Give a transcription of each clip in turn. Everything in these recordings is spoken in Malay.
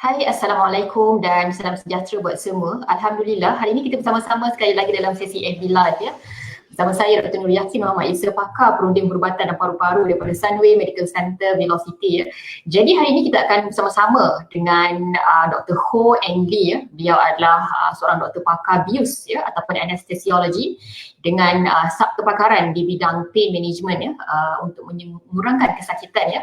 Hai, Assalamualaikum dan salam sejahtera buat semua. Alhamdulillah, hari ini kita bersama-sama sekali lagi dalam sesi FB Live ya. Bersama saya Dr. Nur Yasin Muhammad Isa, pakar perunding perubatan dan paru-paru daripada Sunway Medical Center Velocity ya. Jadi hari ini kita akan bersama-sama dengan Dr. Ho Eng Lee ya. Beliau adalah seorang doktor pakar bius ya ataupun anesthesiologi dengan subkepakaran di bidang pain management ya untuk mengurangkan kesakitan ya.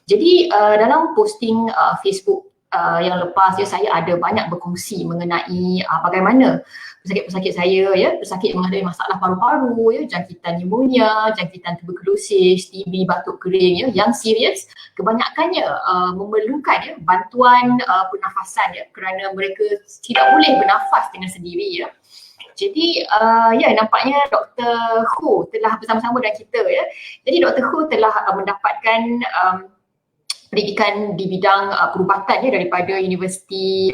Jadi dalam posting Facebook yang lepas ya, saya ada banyak berkongsi mengenai bagaimana pesakit-pesakit saya ya, pesakit yang menghadapi masalah paru-paru ya, jangkitan pneumonia, jangkitan tuberkulosis, TB, batuk kering ya, yang serius kebanyakannya memerlukan ya bantuan pernafasan ya, kerana mereka tidak boleh bernafas dengan sendiri ya. Jadi ya, nampaknya Dr. Ho telah bersama-sama dengan kita ya. Jadi Dr. Ho telah mendapatkan pendidikan di bidang perubatan ya daripada Universiti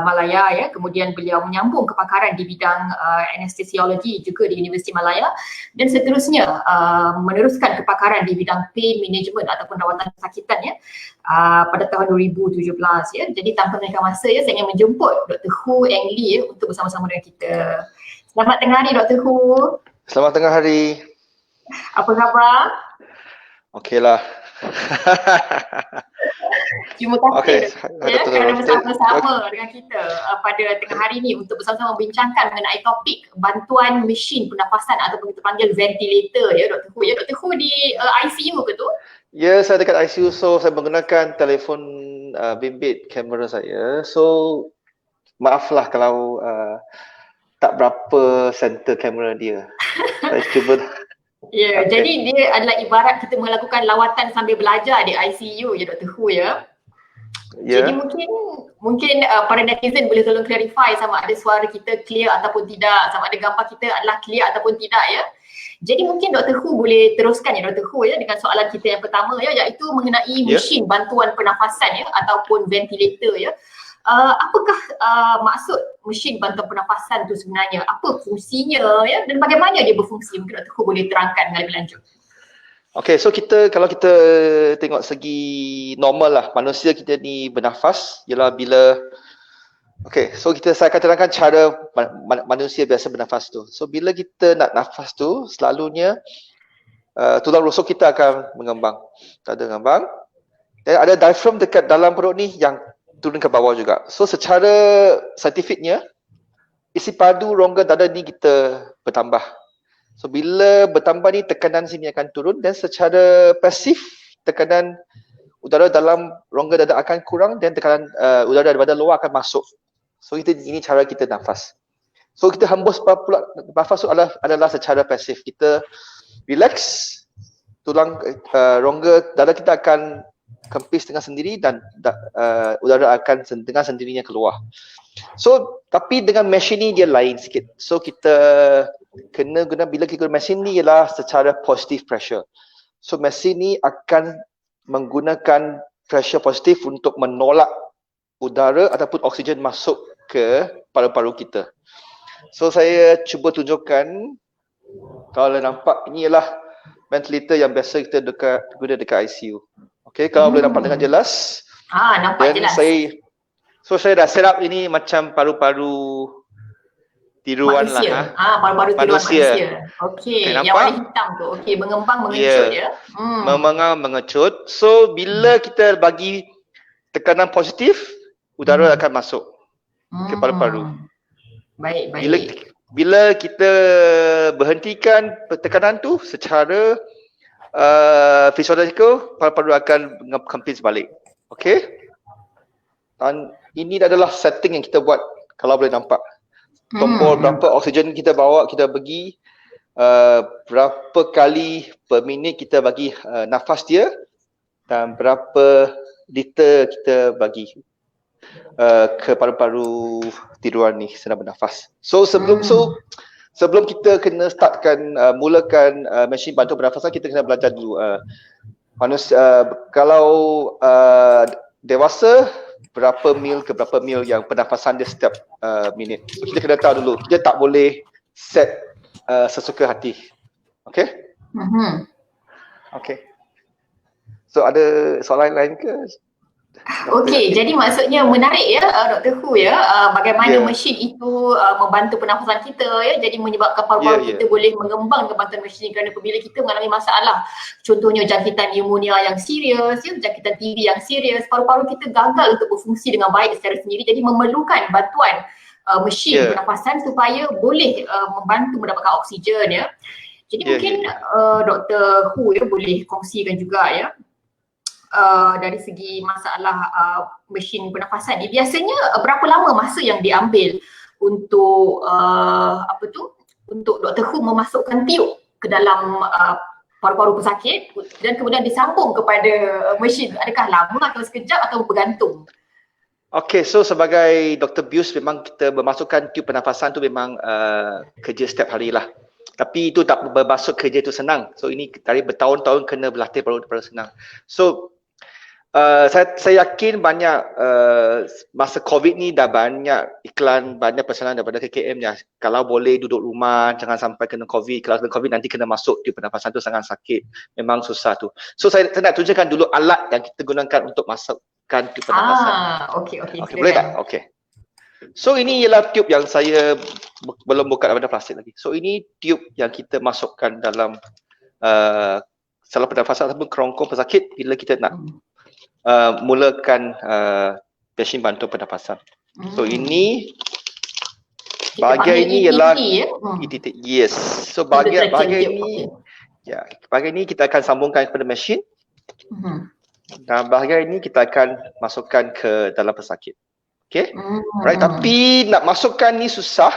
Malaya ya. Kemudian beliau menyambung kepakaran di bidang anestesiologi juga di Universiti Malaya dan seterusnya meneruskan kepakaran di bidang pain management ataupun rawatan kesakitan ya pada tahun 2017 ya. Jadi tanpa meninggalkan masa ya, saya ingin menjemput Dr. Ho Eng Lee ya untuk bersama-sama dengan kita. Selamat tengah hari Dr. Ho. Selamat tengah hari. Apa khabar? Okeylah. Terima kasih kerana bersama-sama dengan kita pada tengah hari ini untuk bersama-sama membincangkan mengenai topik bantuan mesin pernafasan ataupun kita panggil ventilator ya Dr. Ho. Ya, Dr. Ho di ICU ke tu? Ya, saya dekat ICU, so saya menggunakan telefon bimbit kamera saya. So maaflah kalau tak berapa center kamera dia. Saya cuba. Ya, jadi dia adalah ibarat kita melakukan lawatan sambil belajar di ICU ya Dr. Ho ya. Jadi mungkin para netizen boleh tolong clarify sama ada suara kita clear ataupun tidak, sama ada gambar kita adalah clear ataupun tidak ya. Jadi mungkin Dr. Ho boleh teruskan ya Dr. Ho ya dengan soalan kita yang pertama ya, iaitu mengenai mesin bantuan pernafasan ya ataupun ventilator ya. Apakah maksud mesin bantuan pernafasan tu sebenarnya? Apa fungsinya ya dan bagaimana dia berfungsi? Mungkin Dr. Ho boleh terangkan lebih lanjut. Okay, so kalau kita tengok segi normal lah, manusia kita ni bernafas ialah bila, saya akan terangkan cara manusia biasa bernafas tu. So bila kita nak nafas tu, selalunya tulang rusuk kita akan mengembang. Ada mengembang. Dan ada diaphragm dekat dalam perut ni yang turun ke bawah juga. So secara saintifiknya, isi padu rongga dada ni kita bertambah. So bila bertambah ni, tekanan sini akan turun dan secara pasif tekanan udara dalam rongga dada akan kurang dan tekanan udara daripada luar akan masuk. So ini cara kita nafas. So kita hembus pula nafas tu adalah secara pasif. Kita relax, tulang rongga dada kita akan kempis dengan sendiri dan udara akan dengan sendirinya keluar. So tapi dengan mesin ni dia lain sikit. So kita kena guna, bila kita guna mesin ni ialah secara positive pressure. So mesin ni akan menggunakan pressure positif untuk menolak udara ataupun oksigen masuk ke paru-paru kita. So saya cuba tunjukkan, kalau nampak ini ialah ventilator yang biasa kita guna dekat ICU. Okay, kalau boleh nampak dengan jelas. Nampak jelas. Saya dah set up ini macam paru-paru tiruan manusia. lah. Paru-paru tiruan manusia. Okey, yang warna hitam tu. Okey, mengembang mengecut ya. Mengembang mengecut. So bila kita bagi tekanan positif, udara akan masuk ke paru-paru. Baik. Bila kita berhentikan tekanan tu secara physiological, paru-paru akan kempis balik. Okey? Dan ini adalah setting yang kita buat, kalau boleh nampak. Tombol berapa oksigen kita bawa, kita bagi, berapa kali per minit kita bagi nafas dia, dan berapa liter kita bagi ke paru-paru tiruan ni sedang bernafas. So sebelum kita kena mulakan mesin bantu pernafasan, kita kena belajar dulu kalau dewasa berapa mil ke berapa mil yang pernafasan dia setiap minit. So kita kena tahu dulu, kita tak boleh set sesuka hati. Okay? Okay. So ada soalan lain ke? Okey, jadi maksudnya menarik ya Dr. Hu ya, bagaimana Ya, mesin itu membantu pernafasan kita ya, jadi menyebabkan ya, paru-paru ya, kita boleh mengembang bantuan mesin ini kerana apabila kita mengalami masalah, contohnya jangkitan pneumonia yang serius, ya, jangkitan TB yang serius, paru-paru kita gagal untuk berfungsi dengan baik secara sendiri, jadi memerlukan bantuan mesin ya, pernafasan supaya boleh membantu mendapatkan oksigen ya. Jadi ya, ya, mungkin ya. Dr. Hu ya boleh kongsikan juga ya dari segi masalah mesin pernafasan ni, biasanya berapa lama masa yang diambil untuk apa tu, untuk Dr. Hu memasukkan tiup ke dalam paru-paru pesakit dan kemudian disambung kepada mesin? Adakah lama atau sekejap atau bergantung? Okay, so sebagai Dr. Bius memang kita memasukkan tiup pernafasan tu memang kerja setiap hari lah. Tapi itu tak bermaksud kerja itu senang. So ini dari bertahun-tahun kena berlatih baru senang. So saya yakin banyak masa COVID ni dah banyak iklan, banyak pesanan daripada KKM ya. Kalau boleh duduk rumah, jangan sampai kena COVID. Kalau kena COVID nanti kena masuk tiup pernafasan tu sangat sakit. Memang susah tu. So saya nak tunjukkan dulu alat yang kita gunakan untuk masukkan tiup pernafasan. Okey, Okay, boleh tak? Okay. So ini ialah tiup yang saya belum buka daripada plastik lagi. So ini tiup yang kita masukkan dalam saluran pernafasan ataupun kerongkong pesakit bila kita nak mulakan mesin bantu pernafasan. So ini bahagian ini ialah ETT. Yes. So bahagian ini ya, bahagian ini kita akan sambungkan kepada mesin. Dan bahagian ini kita akan masukkan ke dalam pesakit. Okay? Right. Tapi nak masukkan ni susah.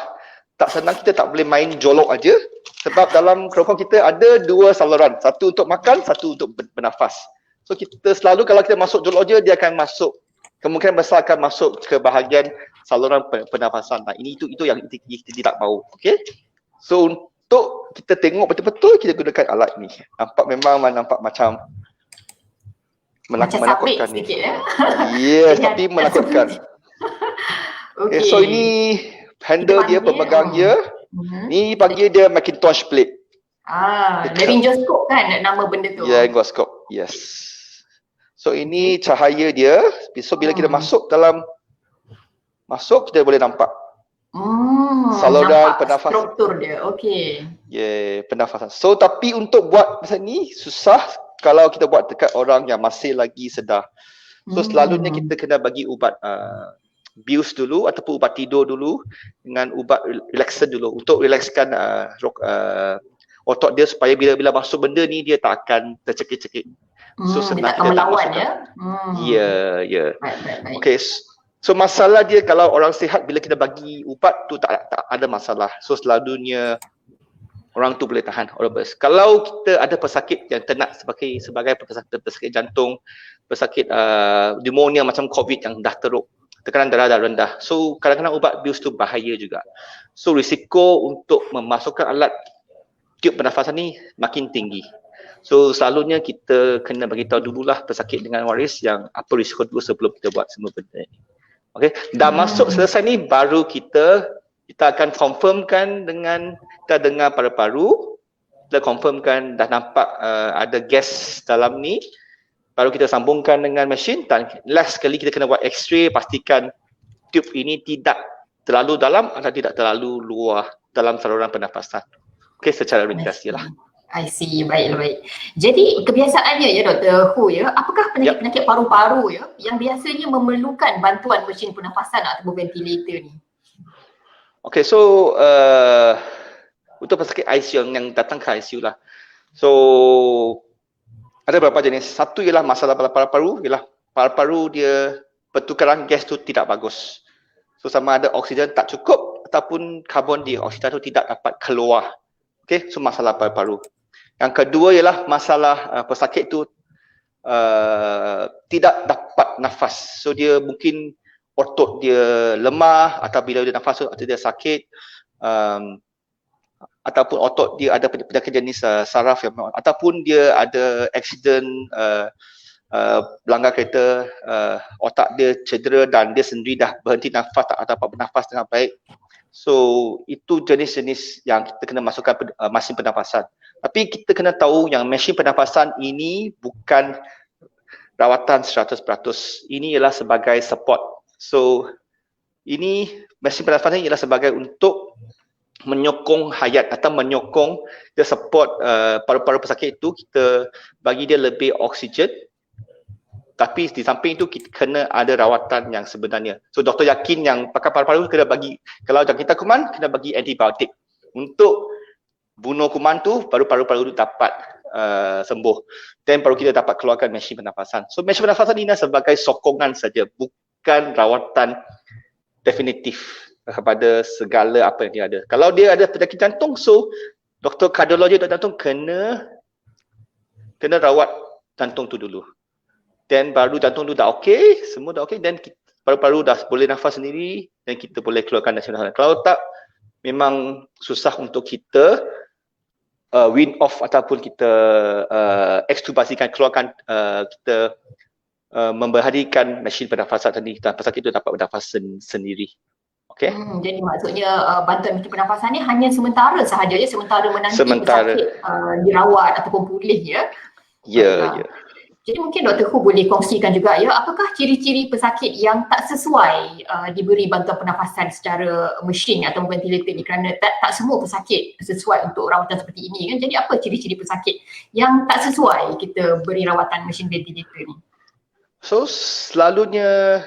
Tak senang, kita tak boleh main jolok aja. Sebab dalam kerongkong kita ada dua saluran. Satu untuk makan, satu untuk bernafas. So kita selalu kalau kita masuk jolok je, dia akan masuk, kemungkinan besar akan masuk ke bahagian saluran pernafasan. Nah, itu yang kita tidak mahu. Okay? So untuk kita tengok betul-betul kita gunakan alat ni. Nampak macam menakutkan ni. Sikit, ya? Yes, tapi menakutkan. Okay, so ini handle dia, pemegang dia. Ni panggil dia Macintosh plate. Laryngeoscope kan nama benda tu? Ya, laryngeoscope. Yes. So ini cahaya dia. So bila kita masuk kita boleh nampak. Saluran pernafasan. Struktur dia. Okey. Ya, pernafasan. So tapi untuk buat macam ni susah kalau kita buat dekat orang yang masih lagi sedar. So selalunya kita kena bagi ubat bius dulu ataupun ubat tidur dulu dengan ubat relaxant dulu untuk relaxkan otot dia supaya bila masuk benda ni dia tak akan tercekik-cekik. So senang kita tak masukkan. Ya. Okay. So masalah dia kalau orang sihat bila kita bagi ubat tu tak ada masalah. So selalunya orang tu boleh tahan orbus. Kalau kita ada pesakit yang ternak sebagai pesakit jantung, pesakit pneumonia macam COVID yang dah teruk, tekanan darah dah rendah. So kadang-kadang ubat bius tu bahaya juga. So risiko untuk memasukkan alat tiup pernafasan ni makin tinggi. So selalunya kita kena bagi tahu dululah pesakit dengan waris yang apa risiko dulu sebelum kita buat semua benda ni. Okey, dah masuk selesai ni baru kita akan confirmkan dengan kita dengar paru-paru, kita confirmkan dah nampak ada gas dalam ni, baru kita sambungkan dengan mesin dan last sekali kita kena buat x-ray pastikan tube ini tidak terlalu dalam atau tidak terlalu luar dalam saluran pernafasan. Okey, secara ringkas lah. I see, baik. Jadi kebiasaannya ya Dr. Hu ya, apakah penyakit-penyakit paru-paru ya yang biasanya memerlukan bantuan mesin pernafasan atau ventilator ni? Okay, so untuk pesakit ICU yang datang ke ICU lah. So ada beberapa jenis. Satu ialah masalah paru-paru, paru-paru dia pertukaran gas tu tidak bagus. So sama ada oksigen tak cukup ataupun karbon dioksida tu tidak dapat keluar. Okay, so masalah paru-paru. Yang kedua ialah masalah pesakit tu tidak dapat nafas. So dia mungkin otot dia lemah atau bila dia nafas atau dia sakit ataupun otot dia ada penyakit jenis saraf yang ataupun dia ada accident melanggar kereta, otak dia cedera dan dia sendiri dah berhenti nafas, tak dapat bernafas dengan baik. So itu jenis-jenis yang kita kena masukkan mesin pernafasan. Tapi kita kena tahu yang mesin pernafasan ini bukan rawatan 100%. Ini ialah sebagai support. So ini mesin pernafasan ini ialah sebagai untuk menyokong hayat atau menyokong dia support paru-paru pesakit itu, kita bagi dia lebih oksigen. Tapi di samping itu kita kena ada rawatan yang sebenarnya. So doktor yakin yang pakar paru-paru kena bagi, kalau jangkitan kuman kena bagi antibiotik untuk bunuh kuman tu, baru paru-paru itu dapat sembuh, dan baru kita dapat keluarkan mesin pernafasan. So mesin pernafasan ini sebagai sokongan saja, bukan rawatan definitif kepada segala apa yang dia ada. Kalau dia ada penyakit jantung, so doktor kardiologi doktor jantung kena rawat jantung tu dulu. Dan baru jantung tu dah okey, semua dah okey, dan paru-paru dah boleh nafas sendiri dan kita boleh keluarkan mesin pernafasan. Kalau tak, memang susah untuk kita wind off ataupun kita ekstubasikan, keluarkan, kita memberhadikan mesin pernafasan tadi dan pesakit itu dapat bernafas sendiri. Okay. Jadi maksudnya bantuan mesin pernafasan ni hanya sementara sahaja je, sementara menanti pesakit dirawat ataupun pulih ya. Ya. Jadi mungkin Dr. Hu boleh kongsikan juga ya, apakah ciri-ciri pesakit yang tak sesuai diberi bantuan pernafasan secara mesin atau ventilator ni, kerana tak semua pesakit sesuai untuk rawatan seperti ini kan. Jadi apa ciri-ciri pesakit yang tak sesuai kita beri rawatan mesin ventilator ni? So selalunya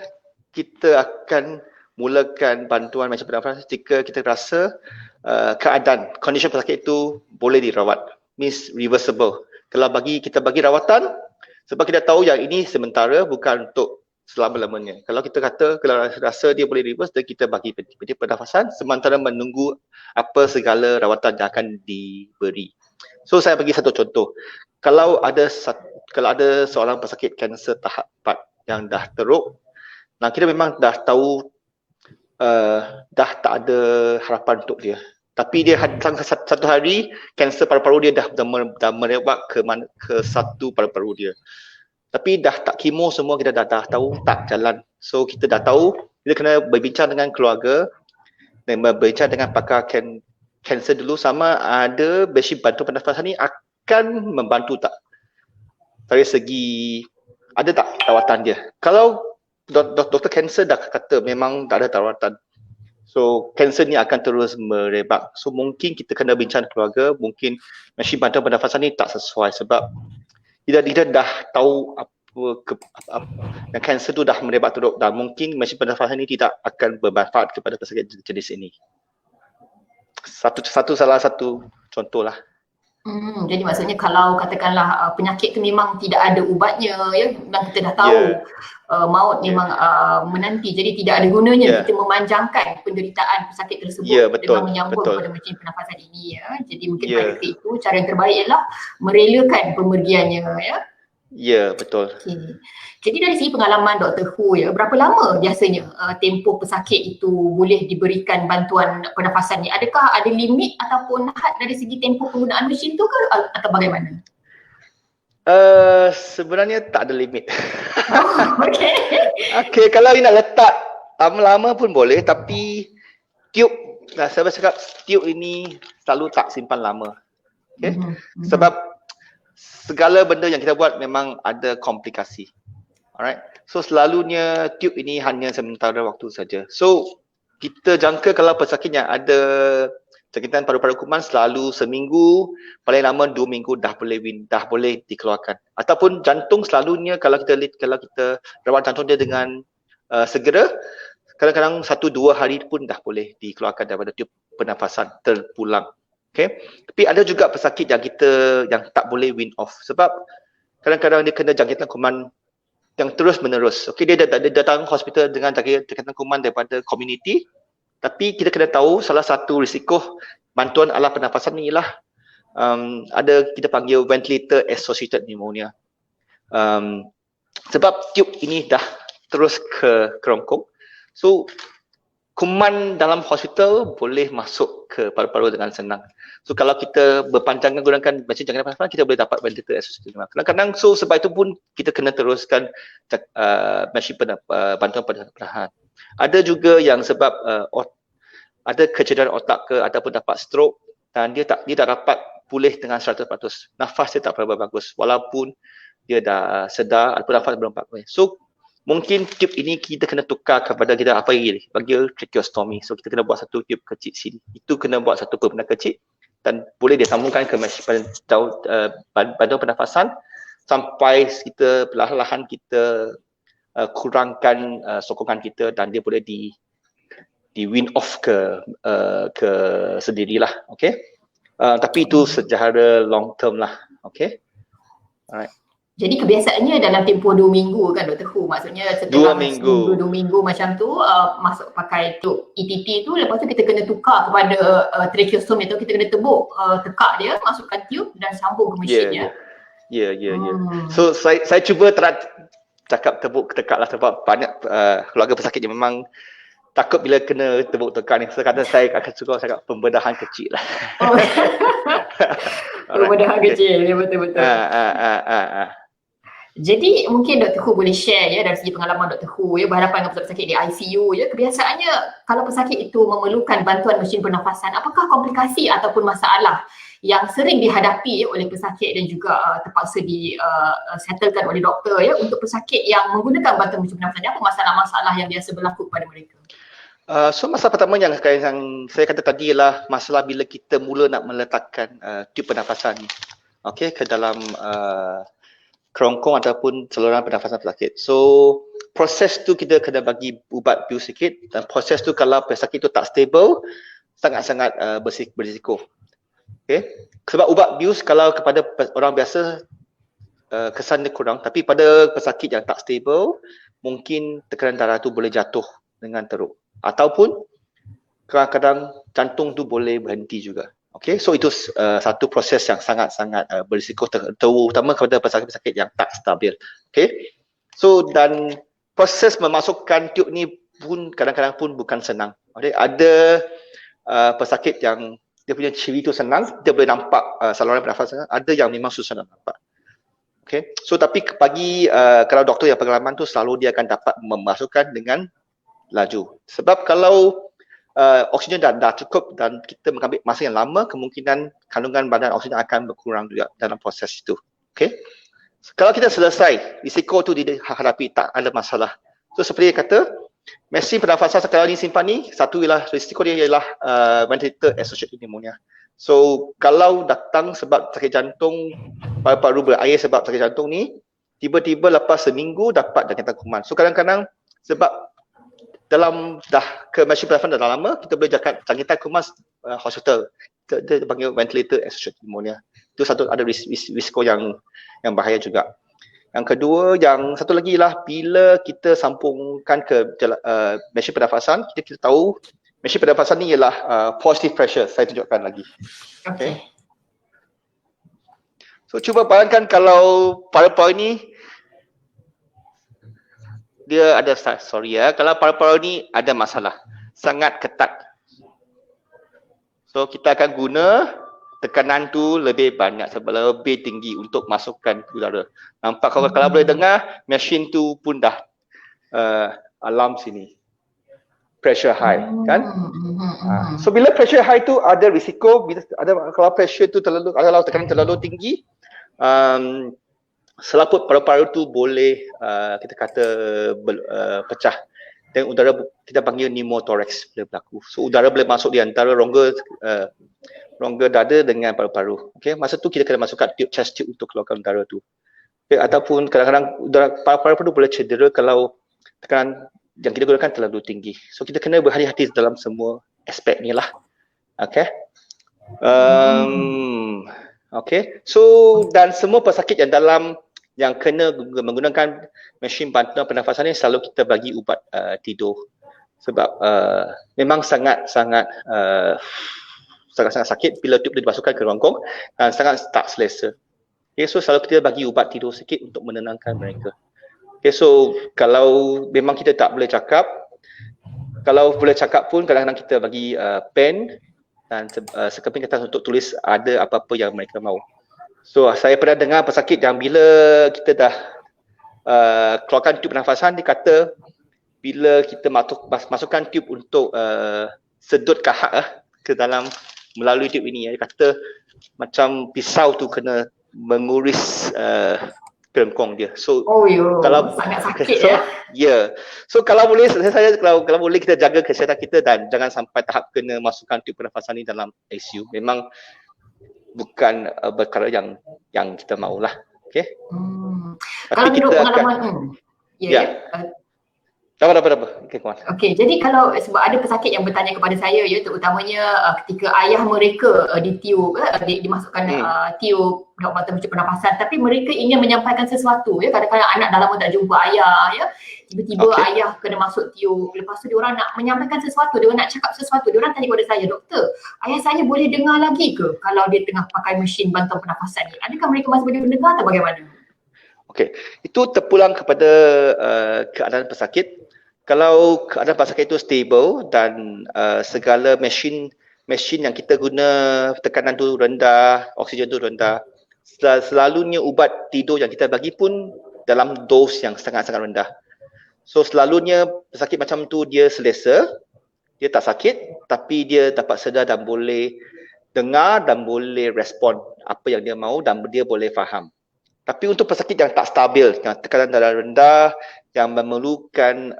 kita akan mulakan bantuan mesin pernafasan jika kita rasa keadaan, kondisi pesakit itu boleh dirawat, means reversible. Kalau kita bagi rawatan, sebab kita tahu yang ini sementara, bukan untuk selama-lamanya. Kalau kita kata, kalau rasa dia boleh reverse, dan kita bagi pernafasan sementara menunggu apa segala rawatan yang akan diberi. So saya bagi satu contoh. Kalau ada seorang pesakit kanser tahap 4 yang dah teruk, nah kita memang dah tahu dah tak ada harapan untuk dia. Tapi dia satu hari kanser paru-paru dia dah merebak ke satu paru-paru dia. Tapi dah tak kemo semua, kita dah tahu tak jalan. So kita dah tahu, kita kena berbincang dengan keluarga dan berbincang dengan pakar kanser dulu, sama ada mesin bantu pernafasan ni akan membantu tak. Dari segi ada tak rawatan dia. Kalau doktor kanser dah kata memang tak ada rawatan, so kanser ni akan terus merebak. So mungkin kita kena bincang keluarga, mungkin mesin bantuan pernafasan ni tak sesuai sebab kita dah tahu dan kanser tu dah merebak teruk, dan mungkin mesin pernafasan ni tidak akan bermanfaat kepada pesakit jenis ini. Salah satu contoh lah. Jadi maksudnya kalau katakanlah penyakit tu memang tidak ada ubatnya ya, dan kita dah tahu maut memang menanti, jadi tidak ada gunanya kita memanjangkan penderitaan pesakit tersebut dengan menyambung kepada mesin pernafasan ini ya. Jadi mungkin pada ketika itu cara yang terbaik ialah merelakan pemergiannya ya. Ya, betul. Okay. Jadi dari segi pengalaman Dr. Hu ya, berapa lama biasanya tempoh pesakit itu boleh diberikan bantuan pernafasan ni? Adakah ada limit ataupun had dari segi tempoh penggunaan mesin tu ke atau bagaimana? Sebenarnya tak ada limit. Okay. Okay, kalau nak letak lama-lama pun boleh, tapi tiup, saya cakap tiup ini selalu tak simpan lama. Okay? Sebab segala benda yang kita buat memang ada komplikasi. Alright. So selalunya tube ini hanya sementara waktu saja. So kita jangka kalau pesakit yang ada jangkitan paru-paru kuman selalu seminggu, paling lama 2 minggu dah boleh dikeluarkan. Ataupun jantung selalunya kalau kita rawat jantung dia dengan segera, kadang-kadang 1-2 hari pun dah boleh dikeluarkan daripada tube pernafasan terpulang. Okay. Tapi ada juga pesakit yang tak boleh wean off sebab kadang-kadang dia kena jangkitan kuman yang terus menerus. Okay, dia datang hospital dengan jangkitan kuman daripada community, tapi kita kena tahu salah satu risiko bantuan alat pernafasan ni ialah ada kita panggil ventilator associated pneumonia. Sebab tube ini dah terus ke kerongkong, so kuman dalam hospital boleh masuk ke paru-paru dengan senang. So kalau kita berpanjangan gunakan mesin jangkitan pernafasan, kita boleh dapat ventilator associated pneumonia. Kadang-kadang so sebab itu pun kita kena teruskan mesin bantuan pernafasan. Ada juga yang sebab ada kecederaan otak ke ataupun dapat stroke dan dia tak dapat pulih dengan 100%. Nafas dia tak berapa bagus walaupun dia dah sedar ataupun nafas belum dapat. So mungkin tube ini kita kena tukar kepada kita apa lagi, bagi tracheostomy. So kita kena buat satu tube kecil sini. Itu kena buat satu pembenar kecil dan boleh disambungkan ke mesin bantuan pernafasan sampai kita perlahan-lahan kita kurangkan sokongan kita dan dia boleh di win off ke sendirilah. Okay. Tapi itu secara long term lah. Okay. Alright. Jadi kebiasaannya dalam tempoh 2 minggu kan Dr. Hu, maksudnya setelah 2 minggu. 2 minggu macam tu masuk pakai tube ETT tu, lepas tu kita kena tukar kepada tracheostomy atau kita kena tebuk tekak dia, masukkan tube dan sambung ke mesin ya. Ya. So saya cuba cakap tebuk tekak lah sebab banyak keluarga pesakit yang memang takut bila kena tebuk tekak ni. So kata saya akan suka cakap pembedahan kecil lah. Pembedahan kecil, ya betul-betul. Jadi mungkin Dr. Hu boleh share ya dari segi pengalaman Dr. Hu ya berhadapan dengan pesakit di ICU ya. Kebiasaannya kalau pesakit itu memerlukan bantuan mesin pernafasan, apakah komplikasi ataupun masalah yang sering dihadapi oleh pesakit dan juga terpaksa disettlekan oleh doktor ya untuk pesakit yang menggunakan bantuan mesin pernafasan? Apa masalah-masalah yang biasa berlaku kepada mereka? So masalah pertama yang saya kata tadi ialah masalah bila kita mula nak meletakkan tube pernafasan ni, okay, ke dalam kerongkong ataupun saluran pernafasan pesakit. So proses tu kita kena bagi ubat bius sikit dan proses tu kalau pesakit tu tak stable sangat-sangat berisiko. Okay. Sebab ubat bius kalau kepada orang biasa kesan dia kurang, tapi pada pesakit yang tak stable mungkin tekanan darah tu boleh jatuh dengan teruk ataupun kadang-kadang jantung tu boleh berhenti juga. Okay, so itu satu proses yang sangat-sangat berisiko terutama kepada pesakit-pesakit yang tak stabil. Okay, so dan proses memasukkan tube ni pun kadang-kadang pun bukan senang. Okay, ada pesakit yang dia punya ciri tu senang, dia boleh nampak saluran pernafasan, ada yang memang susah nak nampak. Okay, so tapi bagi kalau doktor yang pengalaman tu selalu dia akan dapat memasukkan dengan laju. Sebab kalau oksigen dah cukup dan kita mengambil masa yang lama, kemungkinan kandungan badan oksigen akan berkurang juga dalam proses itu. Okay. Kalau kita selesai, risiko tu dihadapi, tak ada masalah. So seperti yang kata, mesin pernafasan sekarang ni simpan ni, satu ialah risiko dia ialah ventilator associated pneumonia. So kalau datang sebab sakit jantung, paru-paru berair sebab sakit jantung ni, tiba-tiba lepas seminggu dapat jangkitan kuman. So kadang-kadang sebab dalam dah ke mesin pernafasan dah lama, kita boleh jangkitan kuman hospital. Dia panggil ventilator associated pneumonia. Itu satu ada risiko yang bahaya juga. Yang kedua, yang satu lagi lah bila kita sambungkan ke mesin pernafasan, kita tahu mesin pernafasan ni ialah positive pressure. Saya tunjukkan lagi. Okay. So cuba bayangkan kalau paru-paru ni dia ada, kalau paru-paru ni ada masalah, sangat ketat. So kita akan guna tekanan tu lebih banyak, lebih tinggi untuk masukkan udara. Nampak kalau boleh dengar, mesin tu pun dah alarm sini. Pressure high, kan? So bila pressure high tu ada risiko, kalau pressure tu terlalu, kalau tekanan terlalu tinggi, selaput paru-paru tu boleh kita kata pecah dan udara kita panggil pneumothorax boleh berlaku. So udara boleh masuk di antara rongga dada dengan paru-paru. Okey, masa tu kita kena masukkan tube, chest tube untuk keluarkan udara tu. Okay, ataupun kadang-kadang udara paru-paru tu boleh cedera kalau tekanan yang kita gunakan terlalu tinggi. So kita kena berhati-hati dalam semua aspek ni lah. Okey. Okay, so dan semua pesakit yang kena menggunakan mesin bantuan pernafasan ni selalu kita bagi ubat tidur sebab memang sangat-sangat sakit bila tube dimasukkan ke rongkong dan sangat tak selesa. Okay, so selalu kita bagi ubat tidur sikit untuk menenangkan mereka. Okay, so kalau memang kita tak boleh cakap, kalau boleh cakap pun kadang-kadang kita bagi pen dan sekeping kertas untuk tulis ada apa-apa yang mereka mahu. So saya pernah dengar pesakit yang bila kita dah keluarkan tube pernafasan, dia kata bila kita masukkan tube untuk sedut kahak ke dalam melalui tube ini, dia kata macam pisau tu kena menguris kerengkong dia. So Oh yo, kalau sangat okay, sakit so ya. so kalau boleh saya kalau boleh kita jaga kesihatan kita dan jangan sampai tahap kena masukkan tube pernafasan ni dalam ICU. Memang bukan perkara yang kita maulah. Okey. Tapi Kalau menurut kita akan pengalaman ya. Apa. Okey, kawan. Okey, jadi kalau sebab ada pesakit yang bertanya kepada saya ya, terutamanya ketika ayah mereka ditiup, dimasukkan tiup bantuan pernafasan, tapi mereka ingin menyampaikan sesuatu ya, kadang-kadang anak dah lama tak jumpa ayah ya, tiba-tiba ayah kena masuk tiup, lepas tu diorang nak menyampaikan sesuatu, diorang nak cakap sesuatu, diorang tanya kepada saya, doktor, ayah saya boleh dengar lagi ke kalau dia tengah pakai mesin bantuan pernafasan ni? Adakah mereka masih boleh mendengar atau bagaimana? Okey, itu terpulang kepada keadaan pesakit. Kalau keadaan pesakit itu stable dan segala mesin yang kita guna tekanan tu rendah, oksigen tu rendah, selalunya ubat tidur yang kita bagi pun dalam dos yang sangat-sangat rendah. So selalunya pesakit macam tu dia selesa, dia tak sakit tapi dia dapat sedar dan boleh dengar dan boleh respon apa yang dia mahu dan dia boleh faham. Tapi untuk pesakit yang tak stabil, yang tekanan darah rendah, yang memerlukan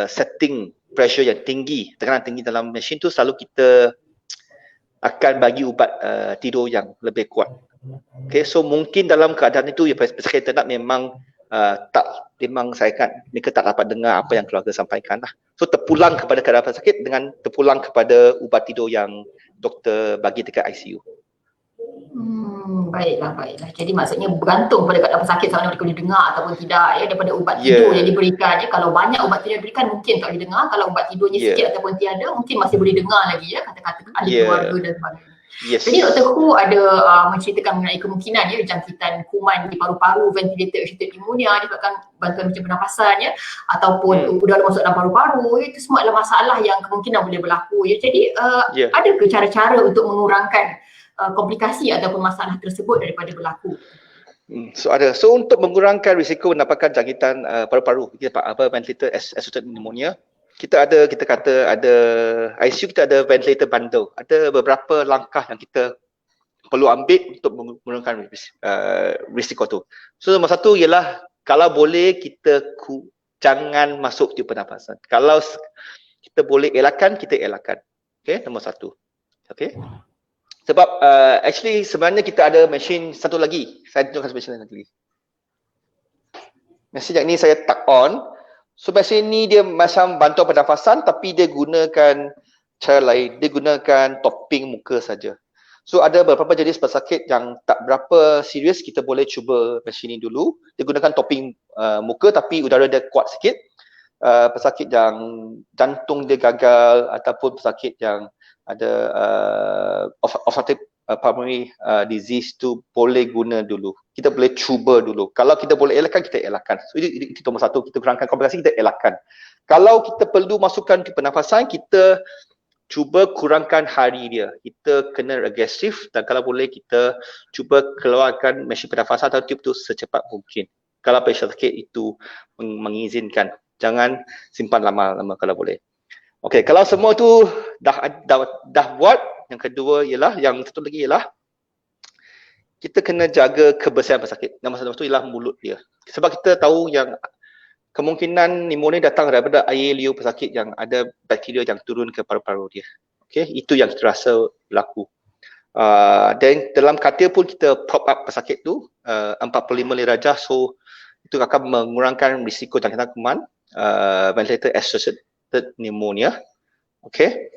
setting pressure yang tinggi, tekanan tinggi dalam mesin tu, selalu kita akan bagi ubat tidur yang lebih kuat. Okay, so mungkin dalam keadaan itu, ya, pesakit ternak memang memang mereka tak dapat dengar apa yang keluarga sampaikan lah. So terpulang kepada keadaan pesakit dengan terpulang kepada ubat tidur yang doktor bagi dekat ICU. Baiklah. Jadi maksudnya bergantung pada keadaan pesakit sama ada mereka boleh dengar ataupun tidak ya, daripada ubat tidur yang diberikan ya. Kalau banyak ubat tidur yang diberikan mungkin tak boleh dengar, kalau ubat tidurnya sikit ataupun tiada mungkin masih boleh dengar lagi ya, kata-kata ahli keluarga dan sebagainya. Jadi Dr. Hu ada menceritakan mengenai kemungkinan ya jangkitan kuman di paru-paru, ventilated associated pneumonia disebabkan bantuan mesin pernafasan ya, ataupun udara masuk dalam paru-paru ya, itu semua adalah masalah yang kemungkinan boleh berlaku ya. Jadi ada ke cara-cara untuk mengurangkan komplikasi ataupun masalah tersebut daripada berlaku? So untuk mengurangkan risiko mendapatkan jangkitan paru-paru, ventilator associated pneumonia, kita kata ada ICU, kita ada ventilator bundle. Ada beberapa langkah yang kita perlu ambil untuk mengurangkan risiko tu. So nombor satu ialah kalau boleh kita jangan masuk tiup pernafasan. Kalau kita boleh elakkan, kita elakkan. Okay, nombor satu. Okay. Sebab actually sebenarnya kita ada mesin satu lagi. Saya tunjukkan mesin lagi. Mesin yang ni saya tak on. So mesin ni dia macam bantuan pernafasan tapi dia gunakan cara lain. Dia gunakan topping muka saja. So ada beberapa jenis pesakit yang tak berapa serius, kita boleh cuba mesin ni dulu. Dia gunakan topping muka tapi udara dia kuat sikit. Pesakit yang jantung dia gagal ataupun pesakit yang ada obstructive pulmonary disease tu boleh guna dulu. Kita boleh cuba dulu. Kalau kita boleh elakkan, kita elakkan. So itu nombor satu, kita kurangkan komplikasi, kita elakkan. Kalau kita perlu masukkan ke pernafasan, kita cuba kurangkan hari dia. Kita kena agresif dan kalau boleh kita cuba keluarkan mesin pernafasan atau tube tu secepat mungkin. Kalau pesakit itu mengizinkan. Jangan simpan lama-lama kalau boleh. Okey, kalau semua tu dah buat, yang kedua ialah, yang satu lagi ialah kita kena jaga kebersihan pesakit. Nombor satu ialah mulut dia. Sebab kita tahu yang kemungkinan pneumonia datang daripada air liur pesakit yang ada bakteria yang turun ke paru-paru dia. Okey, itu yang kita rasa berlaku. Dan dalam katil pun kita prop up pesakit tu 45 darjah, so itu akan mengurangkan risiko jangkitan kuman ventilator associated pneumonia. Okay.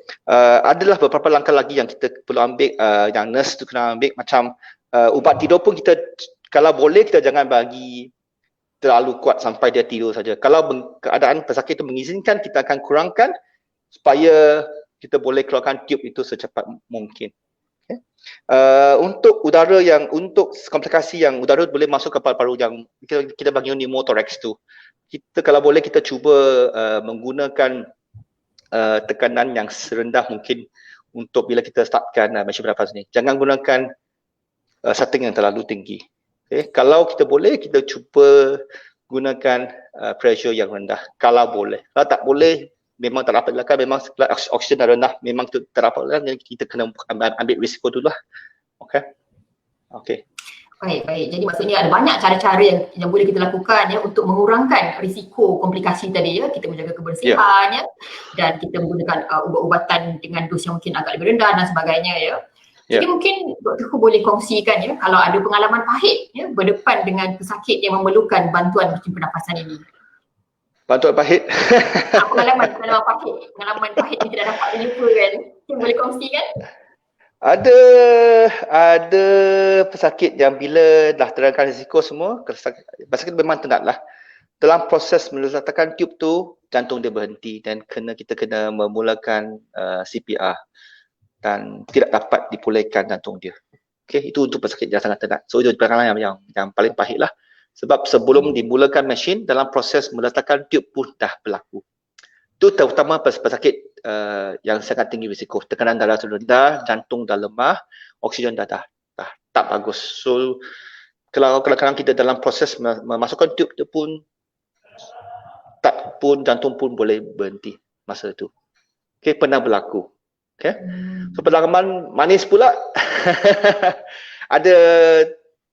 Adalah beberapa langkah lagi yang kita perlu ambil, yang nurse tu kena ambil, macam ubat tidur pun kita, kalau boleh kita jangan bagi terlalu kuat sampai dia tidur saja. Kalau keadaan pesakit itu mengizinkan, kita akan kurangkan supaya kita boleh keluarkan tube itu secepat mungkin. Okay. Untuk komplikasi yang udara boleh masuk ke paru-paru yang kita bagi pneumothorax tu, kita kalau boleh kita cuba menggunakan tekanan yang serendah mungkin untuk bila kita startkan mesin pernafasan ni. Jangan gunakan setting yang terlalu tinggi. Okay. Kalau kita boleh, kita cuba gunakan pressure yang rendah. Kalau boleh. Kalau tak boleh, memang tak dapat dilakukan, memang oksigen dah rendah, memang tak dapat dilakukan, kita kena ambil risiko dulu lah. Okay. Okay. Baik. Jadi maksudnya ada banyak cara-cara yang boleh kita lakukan ya untuk mengurangkan risiko komplikasi tadi ya. Kita menjaga kebersihan ya, dan kita menggunakan ubat-ubatan dengan dos yang mungkin agak lebih rendah dan sebagainya ya. Jadi mungkin Dr. Hu boleh kongsikan ya kalau ada pengalaman pahit ya berdepan dengan pesakit yang memerlukan bantuan mesin pernafasan ini. Bantuan pahit. Pengalaman pahit yang tidak dapat dilupakan. Boleh kongsikan? Ada pesakit yang bila dah terangkan risiko semua, pesakit memang tenat lah. Dalam proses meletakkan tube tu, jantung dia berhenti dan kita kena memulakan CPR dan tidak dapat dipulihkan jantung dia. Okay, itu untuk pesakit yang sangat tenat. So itu pengalaman yang paling pahit lah. Sebab sebelum dimulakan mesin, dalam proses meletakkan tube pun dah berlaku. Itu terutama pesakit yang sangat tinggi risiko. Tekanan darah sudah rendah, jantung dah lemah, oksigen dah tak bagus. So kalau kadang-kadang kita dalam proses memasukkan tube tu pun jantung pun boleh berhenti masa itu. Okay, pernah berlaku. Okay. So pengalaman manis pula. Ada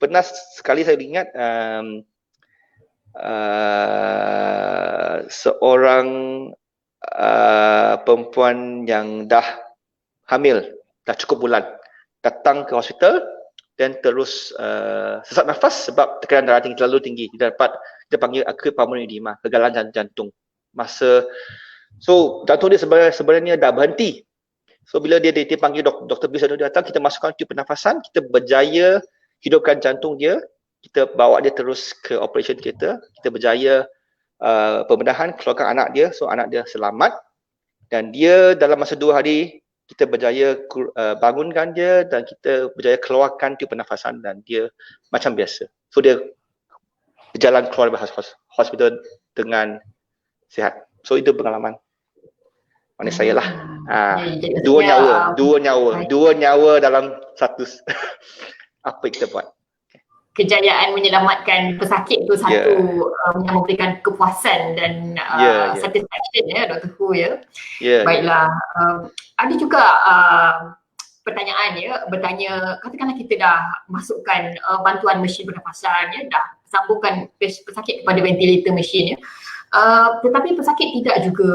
pernah sekali saya ingat seorang perempuan yang dah hamil, dah cukup bulan, datang ke hospital dan terus sesak nafas sebab tekanan darah terlalu tinggi. Dia panggil acute pulmonary edema, kegagalan jantung. So jantung dia sebenarnya dah berhenti. So bila dia panggil Dr. Bliss datang, kita masukkan tube pernafasan, kita berjaya hidupkan jantung dia, kita bawa dia terus ke operation theater, kita berjaya pembedahan, keluarkan anak dia, so anak dia selamat dan dia dalam masa 2 hari kita berjaya bangunkan dia dan kita berjaya keluarkan tube pernafasan dan dia macam biasa. So dia berjalan keluar dari hospital dengan sihat. So itu pengalaman manis saya lah. Dua nyawa dalam satu apa kita buat. Kejayaan menyelamatkan pesakit tu satu yang memberikan kepuasan dan satisfaction ya Dr. Hu ya. Baiklah. Ada juga pertanyaan ya, bertanya katakanlah kita dah masukkan bantuan mesin pernafasan ya, dah sambungkan pesakit kepada ventilator mesin ya. Tetapi pesakit tidak juga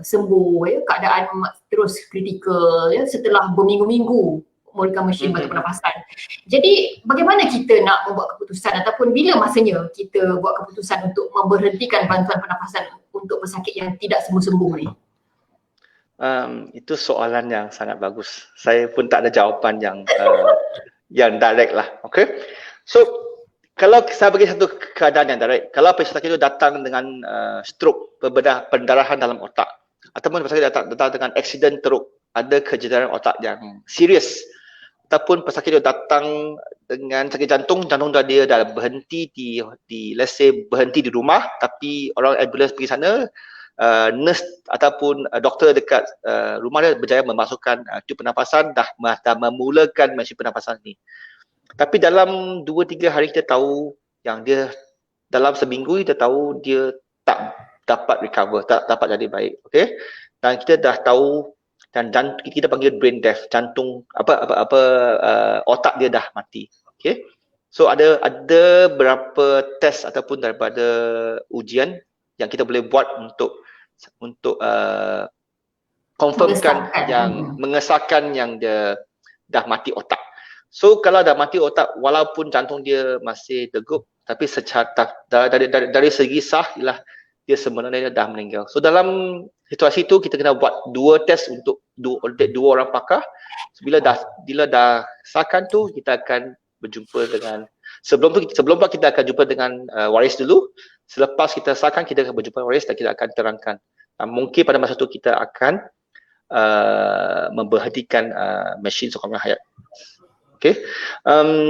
sembuh ya, keadaan terus kritikal ya setelah berminggu-minggu menggunakan mesin bantu pernafasan. Jadi bagaimana kita nak membuat keputusan ataupun bila masanya kita buat keputusan untuk memberhentikan bantuan pernafasan untuk pesakit yang tidak sembuh-sembuh ni? Itu soalan yang sangat bagus. Saya pun tak ada jawapan yang direct lah. Okay. So kalau saya bagi satu keadaan yang direct, kalau pesakit itu datang dengan stroke, pendarahan dalam otak, ataupun pesakit datang dengan aksiden teruk, ada kecederaan otak yang serius, ataupun pesakit itu datang dengan sakit jantung dia dah berhenti let's say berhenti di rumah, tapi orang ambulans pergi sana, nurse ataupun doktor dekat rumah dia berjaya memasukkan tube pernafasan, dah memulakan mesin pernafasan ni. Tapi dalam 2-3 hari kita tahu yang dia dalam seminggu kita tahu dia tak dapat recover, tak dapat jadi baik. Okay? Dan kita dah tahu dan kita panggil brain death, jantung otak dia dah mati. Okay? So ada berapa test ataupun daripada ujian yang kita boleh buat untuk confirmkan mengesahkan yang dia dah mati otak. So kalau dah mati otak, walaupun jantung dia masih degup, tapi secara dari segi sah ialah dia sebenarnya dah meninggal. So dalam situasi itu kita kena buat 2 test untuk dua orang pakar. So, bila dah sahkan tu, kita akan berjumpa dengan sebelum kita akan jumpa dengan waris dulu. Selepas kita sahkan, kita akan berjumpa waris dan kita akan terangkan. Mungkin pada masa itu kita akan memberhentikan mesin sokongan hayat. Okay.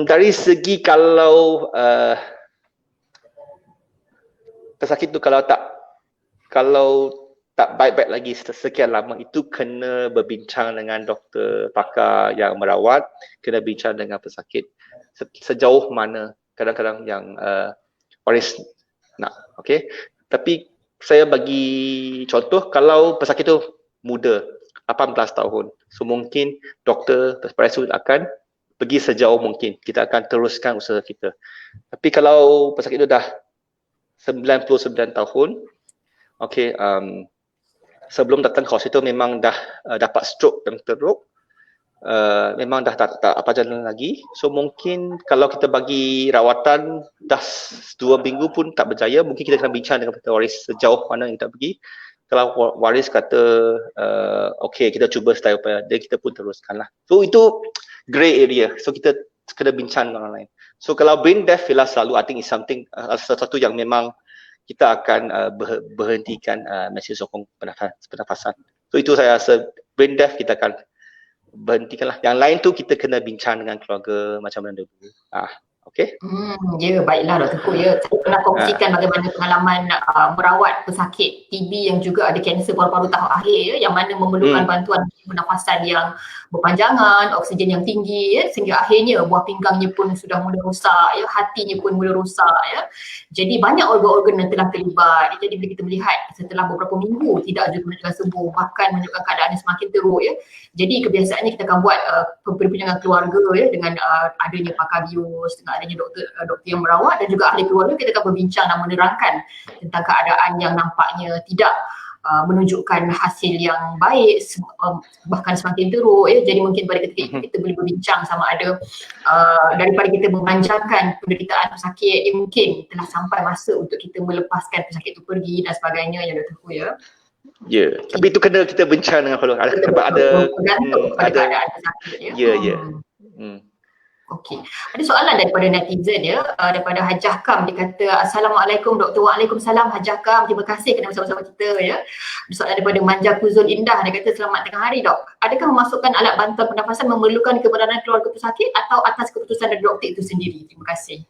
Dari segi kalau pesakit tu kalau tak baik-baik lagi sekian lama, itu kena berbincang dengan doktor pakar yang merawat, kena bincang dengan pesakit sejauh mana kadang-kadang yang waris nak. Okay. Tapi saya bagi contoh, kalau pesakit tu muda, 18 tahun, so mungkin doktor akan pergi sejauh mungkin. Kita akan teruskan usaha kita. Tapi kalau pesakit itu dah 99 tahun, okey, sebelum datang ke hospital memang dah dapat stroke dan teruk, memang dah tak apa jalan lagi. So mungkin kalau kita bagi rawatan dah 2 minggu pun tak berjaya, mungkin kita kena bincang dengan pihak waris sejauh mana kita pergi. Kalau waris kata okey kita cuba stay upaya dia, kita pun teruskanlah. So itu grey area. So kita kena bincang dengan orang lain. So kalau brain death ialah selalu I think is something sesuatu yang memang kita akan berhentikan mesin sokong pernafasan. So itu saya rasa brain death kita akan berhentikanlah. Yang lain tu kita kena bincang dengan keluarga macam mana dulu. Okey. Ya, baiklah Dr. Hu ya. Saya pernah kongsikan bagaimana pengalaman merawat pesakit TB yang juga ada kanser paru-paru tahap akhir ya, yang mana memerlukan bantuan pernafasan yang berpanjangan, oksigen yang tinggi ya, sehingga akhirnya buah pinggangnya pun sudah mula rosak ya, hatinya pun mula rosak ya. Jadi banyak organ-organ yang telah terlibat. Jadi bila kita melihat setelah beberapa minggu tidak juga menunjukkan sembuh, bahkan menunjukkan keadaan yang semakin teruk ya. Jadi kebiasaannya kita akan buat perbincangan keluarga ya, dengan adanya pakar bios, dengan adanya doktor yang merawat dan juga ahli keluarga. Kita akan berbincang dan menerangkan tentang keadaan yang nampaknya tidak menunjukkan hasil yang baik, bahkan semakin teruk ya. Jadi mungkin pada ketika itu kita boleh berbincang sama ada daripada kita memanjangkan penderitaan pesakit, mungkin telah sampai masa untuk kita melepaskan pesakit itu pergi dan sebagainya ya Dr. Hu ya. Ya, tapi itu kena kita bincang dengan keluarga. Ada keadaan pesakit ya. Ya. Okey. Ada soalan daripada netizen ya, daripada Hajah Kam. Dia kata, Assalamualaikum Doktor. Waalaikumsalam Hajah Kam. Terima kasih kerana bersama-sama kita ya. Ada soalan daripada Manja Kuzul Indah. Dia kata, selamat tengah hari dok. Adakah memasukkan alat bantuan pernafasan memerlukan kebenaran keluarga pesakit atau atas keputusan dari doktor itu sendiri? Terima kasih.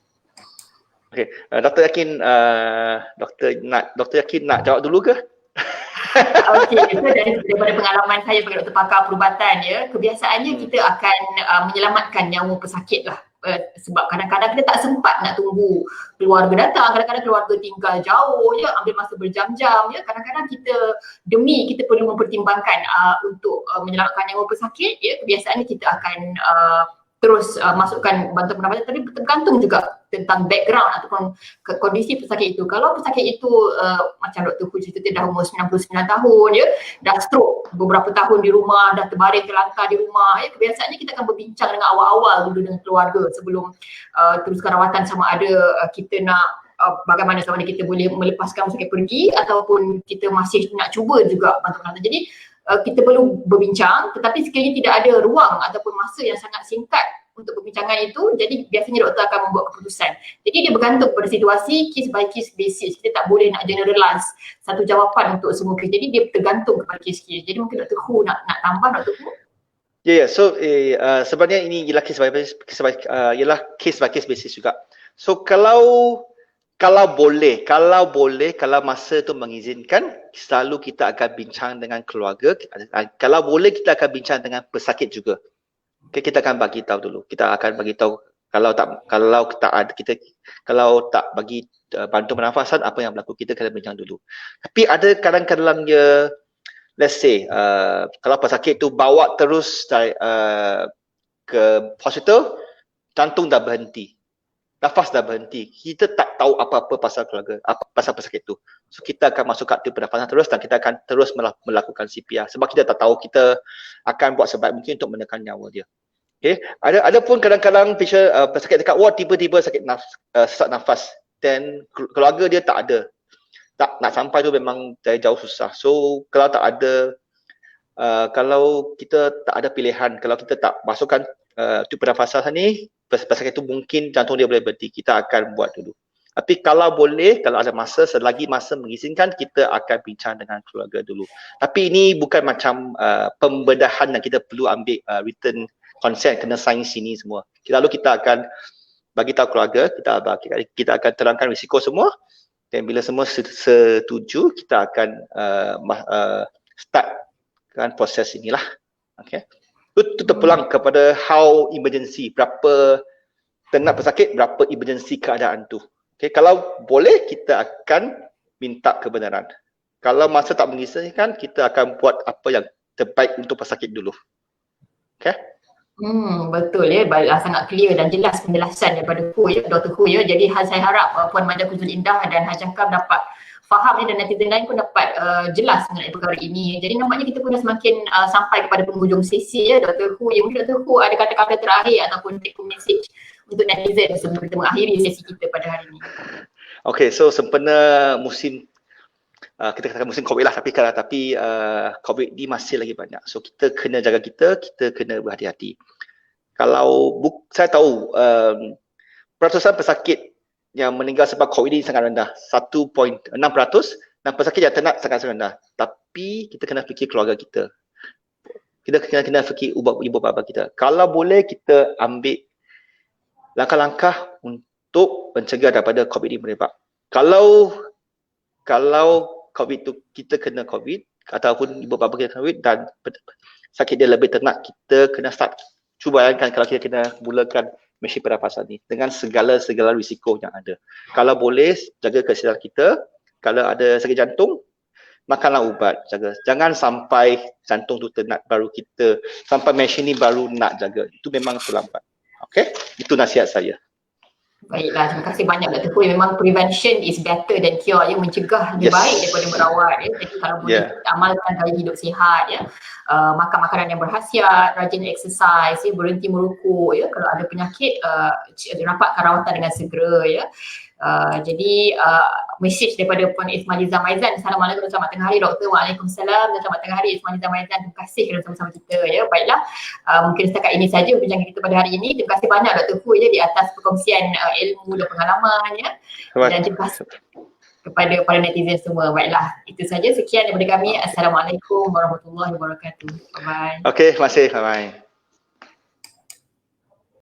Okey, doktor yakin nak jawab dulu ke? Okey, itu daripada pengalaman saya sebagai doktor pakar perubatan ya, kebiasaannya kita akan menyelamatkan nyawa pesakit lah. Sebab kadang-kadang kita tak sempat nak tunggu keluarga datang, kadang-kadang keluarga tinggal jauh ya, ambil masa berjam-jam ya. Kadang-kadang kita perlu mempertimbangkan untuk menyelamatkan nyawa pesakit ya, kebiasaannya kita akan terus masukkan bantuan pernafasan, tapi tergantung juga tentang background ataupun kondisi pesakit itu. Kalau pesakit itu macam Dr. Hu cerita dah umur 99 tahun ya, dah stroke beberapa tahun di rumah, dah terbaring terlantar di rumah ya, kebiasaannya kita akan berbincang dengan awal-awal dulu dengan keluarga sebelum teruskan rawatan, sama ada kita nak bagaimana sama ada kita boleh melepaskan pesakit pergi ataupun kita masih nak cuba juga bantuan pernafasan. Jadi kita perlu berbincang, tetapi sekiranya tidak ada ruang ataupun masa yang sangat singkat untuk perbincangan itu, jadi biasanya doktor akan membuat keputusan. Jadi dia bergantung pada situasi, case by case basis. Kita tak boleh nak generalize satu jawapan untuk semua kes. Jadi dia tergantung kepada case-case. Jadi mungkin Dr. Hu nak tambah, Dr. Hu? Ya, so sebenarnya ini ialah case by case basis juga. So kalau boleh, kalau masa tu mengizinkan, selalu kita akan bincang dengan keluarga. Kalau boleh, kita akan bincang dengan pesakit juga. Okay, kita akan bagi tahu dulu. Kita akan bagi tahu kalau tak bagi bantuan pernafasan, apa yang berlaku, kita kena bincang dulu. Tapi ada kadang-kadang let's say kalau pesakit tu bawa terus ke hospital, jantung dah berhenti, nafas dah berhenti, kita tak tahu apa-apa pasal keluarga, pasal pesakit tu. So kita akan masuk kat tube pernafasan terus dan kita akan terus melakukan CPR sebab kita tak tahu, kita akan buat sebaik mungkin untuk menekan nyawa dia. Okay. Ada pun kadang-kadang pesakit dekat ward tiba-tiba sesak nafas, dan keluarga dia tak ada. Tak nak sampai tu memang dari jauh susah. So kalau tak ada, kalau kita tak ada pilihan, kalau kita tak masukkan tube pernafasan ni, pesakit tu mungkin jantung dia boleh berhenti, kita akan buat dulu. Tapi kalau boleh, kalau ada masa, selagi masa mengizinkan, kita akan bincang dengan keluarga dulu. Tapi ini bukan macam pembedahan yang kita perlu ambil written consent, kena sign sini semua. Lalu kita akan bagi tahu keluarga, kita akan terangkan risiko semua, dan bila semua setuju, kita akan start kan proses inilah. Okay. Itu terpulang kepada how emergency, berapa tenat pesakit, berapa emergency keadaan tu. Okay. Kalau boleh, kita akan minta kebenaran. Kalau masa tak mengizinkan, kita akan buat apa yang terbaik untuk pesakit dulu. Okay. Betul ya, baiklah, sangat clear dan jelas penjelasan daripada Hu ya, Dr. Hu ya. Jadi saya harap Puan Mada Kuzul Indah dan Hajah Kam dapat faham ya, dan netizen lain pun dapat jelas mengenai perkara ini. Jadi nampaknya kita pun dah semakin sampai kepada penghujung sesi ya, Dr. Hu. Ya, mungkin Dr. Hu ada kata-kata terakhir ataupun take home message untuk netizen sebelum kita mengakhiri sesi kita pada hari ini. Okay, so sempena musim kita katakan musim COVID lah, tapi COVID ni masih lagi banyak. So kita kena jaga kita kena berhati-hati. Kalau saya tahu peratusan pesakit yang meninggal sebab COVID ni sangat rendah, 1.6%, dan pesakit yang ternak sangat rendah. Tapi kita kena fikir keluarga kita. Kita kena fikir ibu bapa kita. Kalau boleh kita ambil langkah-langkah untuk mencegah daripada COVID ini merebak. Kalau COVID tu kita kena COVID ataupun ibu bapa kita kena COVID dan sakit dia lebih ternak, kita kena start. Cuba bayangkan kalau kita kena mulakan mesin pernafasan ni dengan segala risiko yang ada. Kalau boleh jaga kesihatan kita. Kalau ada sakit jantung, makanlah ubat, jaga. Jangan sampai jantung tu ternak baru kita, sampai mesin ni baru nak jaga. Itu memang terlambat. Okay? Itu nasihat saya. Baiklah, terima kasih banyak Dr. Hui. Memang prevention is better than cure ya, mencegah lebih baik daripada merawat ya. Jadi kalau boleh kita amalkan gaya hidup sihat ya, makan makanan yang berkhasiat, rajin exercise ya, berhenti merokok ya, kalau ada penyakit dapatkan rawatan dengan segera ya. Jadi message daripada Puan Ismailiza Maizan. Assalamualaikum, selamat tengah hari Doktor. Waalaikumsalam dan selamat tengah hari Ismailiza Maizan. Terima kasih kerana bersama kita ya. Baiklah, mungkin setakat ini saja perbincangan kita pada hari ini. Terima kasih banyak Dr. Hu ya di atas perkongsian ilmu dan pengalaman ya. Dan terima kasih kepada para netizen semua. Baiklah, itu saja, sekian daripada kami. Assalamualaikum warahmatullahi wabarakatuh. Bye bye. Okey, terima kasih. Bye bye.